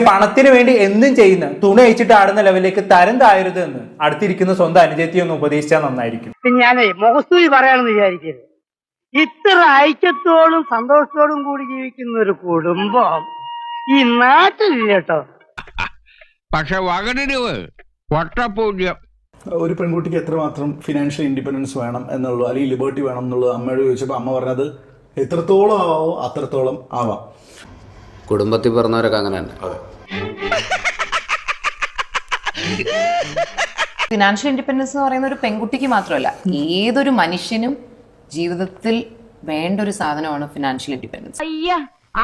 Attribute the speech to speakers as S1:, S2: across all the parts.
S1: പണത്തിന് വേണ്ടി എന്തും ചെയ്യുന്ന തുണി അയച്ചിട്ട് ആടുന്ന ലെവലിലേക്ക് തരം താഴരുത് എന്ന് അടുത്തിരിക്കുന്ന സ്വന്തം അനുജത്തി ഒന്ന് ഉപദേശിച്ചാൽ നന്നായിരിക്കും.
S2: ഞാനേ മുഖസ്തുതി പറയാണെന്ന് വിചാരിക്കരുത്. ഇത്ര ഐക്യത്തോടും സന്തോഷത്തോടും കൂടി ജീവിക്കുന്ന ഒരു കുടുംബം ഈ നാട്ടിലില്ല കേട്ടോ.
S3: പക്ഷെ വകതിരിവ് വട്ടപൂജ്യം.
S4: ഒരു പെൺകുട്ടിക്ക് എത്രമാത്രം ഫിനാൻഷ്യൽ ഇൻഡിപെൻഡൻസ് വേണം എന്നുള്ളൂ, അല്ലെങ്കിൽ ലിബർട്ടി വേണം എന്നുള്ളത് അമ്മയോട് ചോദിച്ചപ്പോൾ അമ്മ പറഞ്ഞത് എത്രത്തോളം ആവോ അത്രത്തോളം ആവാം.
S5: കുടുംബത്തിൽ പറഞ്ഞവരൊക്കെ അങ്ങനെ തന്നെ.
S6: ഫിനാൻഷ്യൽ ഇൻഡിപെൻഡൻസ് എന്ന് പറയുന്ന ഒരു പെൺകുട്ടിക്ക് മാത്രമല്ല, ഏതൊരു മനുഷ്യനും ജീവിതത്തിൽ വേണ്ട ഒരു സാധനമാണ് ഫിനാൻഷ്യൽ ഇൻഡിപെൻഡൻസ്.
S7: അയ്യ,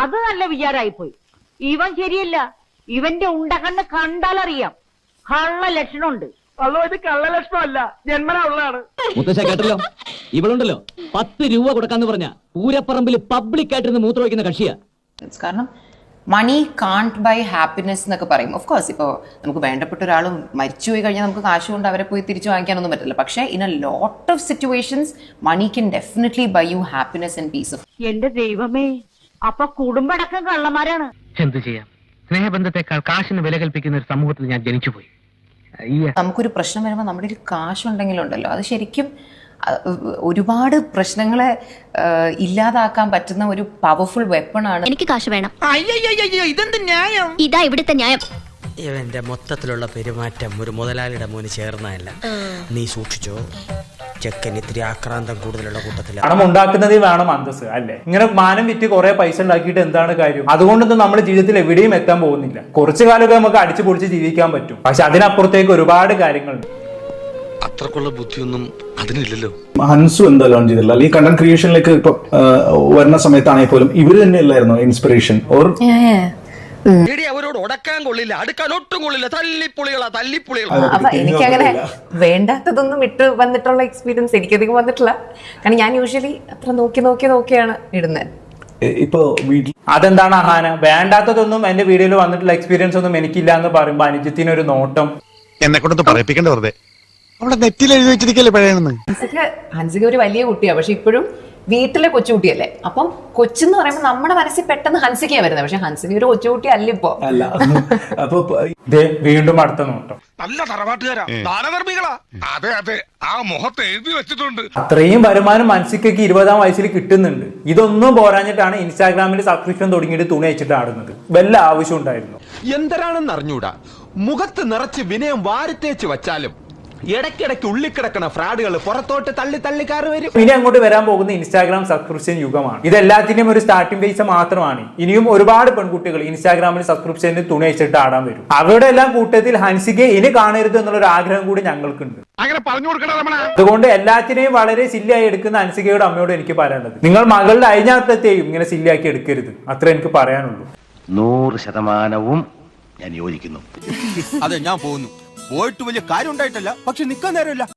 S7: അത് നല്ല വിചാരമായിപ്പോയി. ഇവൻ ശരിയല്ല. ഇവന്റെ ഉണ്ടകണ്ണ് കണ്ടാലറിയാം കള്ള ലക്ഷണമുണ്ട്.
S2: അല്ലോ, ഇത് കള്ള ലക്ഷണമല്ല, ജന്മനാ ഉള്ളതാണ്.
S8: മുത്തശ്ശ കേട്ടല്ലോ, ഇവളുണ്ടല്ലോ 10 രൂപ കൊടുക്കാന്ന് പറഞ്ഞ പൂരപ്പറമ്പിൽ പബ്ലിക് ആയിട്ടിരുന്ന് മൂത്രമൊഴിക്കുന്ന കക്ഷിയാ.
S6: കാരണം മണി കാൺട്ട് ബൈ ഹാപ്പിനെസ് എന്നൊക്കെ പറയും. ഓഫ് കോഴ്സ് ഇപ്പോൾ നമുക്ക് വേണ്ടപ്പെട്ട ഒരാൾ മരിച്ചുപോയി കഴിഞ്ഞാൽ നമുക്ക് കാശ് കൊണ്ട് അവരെ പോയി തിരിച്ചു വാങ്ങിക്കാനൊന്നും പറ്റില്ല. പക്ഷേ in a lot of situations money can definitely buy you happiness and peace of.
S7: എന്റെ ദൈവമേ, അപ്പൊ കുടുംബടക്കം കള്ളന്മാരാണ്.
S2: എന്തു ചെയ്യാം, സ്നേഹബന്ധത്തെക്കാൾ കാശിന് വില കൽപ്പിക്കുന്ന ഒരു സമൂഹത്തിൽ ഞാൻ ജനിച്ചുപോയി.
S6: നമുക്കൊരു പ്രശ്നം വരുമ്പോൾ നമ്മുടെ ഒരു കാശുണ്ടെങ്കിലുണ്ടല്ലോ, അത് ശരിക്കും ഒരുപാട് പ്രശ്നങ്ങളെ ഇല്ലാതാക്കാൻ പറ്റുന്ന ഒരു പവർഫുൾ വെപ്പൺ ആണ്.
S9: എനിക്ക് കാശ് വേണം.
S2: ഇതെന്ത് ന്യായം?
S9: ഇതാ ഇവിടുത്തെ ന്യായം.
S10: ഇവന്റെ മൊത്തത്തിലുള്ള പെരുമാറ്റം ഒരു മുതലാളിയുടെ മോന് ചേർന്നതല്ല. നീ സൂക്ഷിച്ചോ, ചെക്കൻ ഇത്തിരി ആക്രാന്തം കൂടുതലുള്ള കൂട്ടത്തിലാണ്.
S1: പണം ഉണ്ടാക്കുന്നതിൽ വേണം അന്തസ്, അല്ലേ? ഇങ്ങനെ മാനം വിറ്റ് കുറെ പൈസ ഉണ്ടാക്കിയിട്ട് എന്താണ് കാര്യം? അതുകൊണ്ടൊന്നും നമ്മുടെ ജീവിതത്തിൽ എവിടെയും എത്താൻ പോകുന്നില്ല. കുറച്ചു കാലമൊക്കെ നമുക്ക് അടിച്ചു പൊടിച്ച് ജീവിക്കാൻ പറ്റും, പക്ഷെ അതിനപ്പുറത്തേക്ക് ഒരുപാട് കാര്യങ്ങളുണ്ട്.
S11: അത്രക്കുള്ള ബുദ്ധിയൊന്നും അതിനില്ലല്ലോ.
S4: ഹൻസു എന്താ ലോഞ്ച് ചെയ്തില്ല, അല്ലെങ്കിൽ കണ്ടന്റ് ക്രിയേഷനിലേക്ക് ഇപ്പൊ വരുന്ന സമയത്താണെങ്കിൽ പോലും ഇവര് തന്നെയല്ലായിരുന്നു ഇൻസ്പിറേഷൻ? ഓർ
S10: അവരോട് ഉടക്കാൻ കൊള്ളില്ല, അടുക്കാൻ ഒട്ടും കൊള്ളില്ല, തല്ലിപ്പൊളികളാ തല്ലിപ്പൊളികളാ.
S6: അപ്പൊ എനിക്കങ്ങനെ വേണ്ടാത്തതൊന്നും ഇട്ട് വന്നിട്ടുള്ള എക്സ്പീരിയൻസ് എനിക്കധികം വന്നിട്ടില്ല. കാരണം ഞാൻ യൂഷ്വലി അത്ര നോക്കിയാണ് ഇടുന്നത്.
S4: ഇപ്പൊ വീട്ടിൽ
S1: അതെന്താണ് അഹാന, വേണ്ടാത്തതൊന്നും എന്റെ വീഡിയോയിൽ വന്നിട്ടുള്ള എക്സ്പീരിയൻസ് ഒന്നും എനിക്കില്ല എന്ന് പറയുമ്പോ അനുജത്തിനൊരു നോട്ടം.
S11: എന്നെ കൊണ്ടൊന്ന് പറയിപ്പിക്കണ്ട വെറുതെ. അവിടെ നെറ്റിൽ എഴുതി വെച്ചിരിക്കല്ലേ പഴയെന്ന്.
S6: ഹൻസിക ഒരു വലിയ കുട്ടിയാണ്, പക്ഷെ ഇപ്പോഴും വീട്ടിലെ കൊച്ചുകുട്ടിയല്ലേ. അപ്പം കൊച്ചെന്ന് പറയുമ്പോൾ നമ്മുടെ മനസ്സിൽ പെട്ടെന്ന് ഹൻസികയാ വരുന്നത്, പക്ഷെ ഹൻസിക ഒരു കൊച്ചുകുട്ടി അല്ല ഇപ്പൊ.
S4: അല്ല, അപ്പൊ
S1: വീണ്ടും അടുത്ത നോട്ടം.
S11: നല്ല തറവാട്ടുകാരാ, ദാനധർമ്മികളാ. അതെ അതെ, ആ മുഖത്ത് എഴുതി വെച്ചിട്ടുണ്ട്.
S1: അത്രയും വരുമാനം ഹൻസികയ്ക്ക് 20-ാം വയസ്സിൽ കിട്ടുന്നുണ്ട്. ഇതൊന്നും പോരാഞ്ഞിട്ടാണ് ഇൻസ്റ്റാഗ്രാമിൽ സബ്സ്ക്രിപ്ഷൻ തുടങ്ങിയിട്ട് തുണി അയച്ചിട്ട് ആടുന്നത്. വല്ല ആവശ്യം ഉണ്ടായിരുന്നു?
S12: എന്തരാണെന്ന് അറിഞ്ഞൂടാ, മുഖത്ത് നിറച്ച് വിനയം വാരിത്തേച്ച് വച്ചാലും ഇടയ്ക്കിടയ്ക്ക് ഉള്ളിക്കിടക്കണ ഫ്രാഡുകൾ പുറത്തോട്ട് തള്ളിക്കാറ് വരും.
S1: ഇനി അങ്ങോട്ട് വരാൻ പോകുന്ന ഇൻസ്റ്റാഗ്രാം സബ്സ്ക്രിപ്ഷൻ യുഗമാണ്. ഇതെല്ലാത്തിന്റെയും ഒരു സ്റ്റാർട്ടിംഗ് പൈസ മാത്രമാണ്. ഇനിയും ഒരുപാട് പെൺകുട്ടികൾ ഇൻസ്റ്റാഗ്രാമിൽ സബ്സ്ക്രിപ്ഷന് തുണി അയച്ചിട്ട് ആടാൻ വരും. അവരുടെ എല്ലാം കൂട്ടത്തിൽ ഹൻസികയെ ഇനി കാണരുത് എന്നുള്ളൊരു ആഗ്രഹം കൂടി ഞങ്ങൾക്കുണ്ട്.
S11: അങ്ങനെ പറഞ്ഞു കൊടുക്കണം.
S1: അതുകൊണ്ട് എല്ലാത്തിനെയും വളരെ സില്ലിയായി എടുക്കുന്ന ഹൻസികയുടെ അമ്മയോട് എനിക്ക് പറയാനുള്ളത്, നിങ്ങൾ മകളുടെ അയഞ്ഞാട്ടത്തെയും ഇങ്ങനെ സില്ലിയാക്കി എടുക്കരുത്. അത്ര എനിക്ക് പറയാനുള്ളൂ.
S12: 100% ഞാൻ യോജിക്കുന്നു. അതെ, ഞാൻ പോകുന്നു. പോയിട്ട് വലിയ കാര്യം ഉണ്ടായിട്ടല്ല, പക്ഷെ നിക്കാൻ നേരമില്ല.